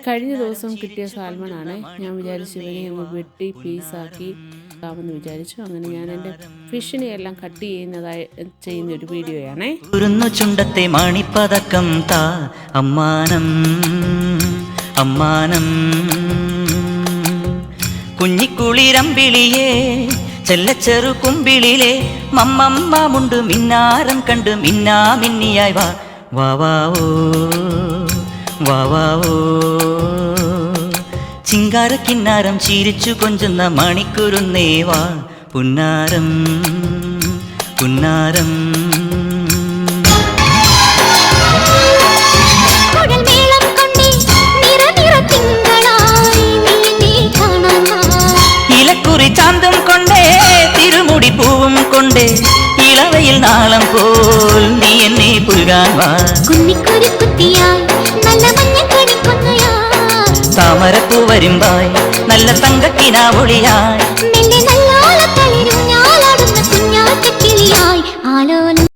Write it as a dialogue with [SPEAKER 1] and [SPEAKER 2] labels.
[SPEAKER 1] കഴിഞ്ഞ ദിവസം കിട്ടിയ സാൽമണാണ്. ഞാൻ വിചാരിച്ചു ഇവനെ ഒന്ന് വെട്ടി പീസാക്കി ആവുമെന്ന് വിചാരിച്ചു. അങ്ങനെ ഞാൻ എൻ്റെ ഫിഷിനെ എല്ലാം കട്ട് ചെയ്യുന്ന ഒരു വീഡിയോയാണേ.
[SPEAKER 2] ചുണ്ടത്തെ മണിപ്പതക്കം താ അമ്മാനം അമ്മാനം കുഞ്ഞിക്കുളിരമ്പിളിയേ ചെല്ലച്ചെറു കുമ്പിളിലെ മമ്മമ്മമുണ്ട് മിന്നാരം കണ്ട് മിന്നാ മിന്നിയായി വാ വാവാവോ വാവാവോ ചിങ്കാര കിന്നാരം ചിരിച്ചു കൊഞ്ചുന്ന മണിക്കുരുന്നേ വാ പുന്നാരം പുന്നാരം ഇലക്കുറി ചാന്തം കൊണ്ടേ തിരുമുടി പൂവും കൊണ്ടേ ഇളവയിൽ നാളം പോൽ നീ എന്നെ പുൽകാൻ വാ താമരപ്പൂ വരുമ്പായി നല്ല തങ്കക്കിനാവൊളിയായി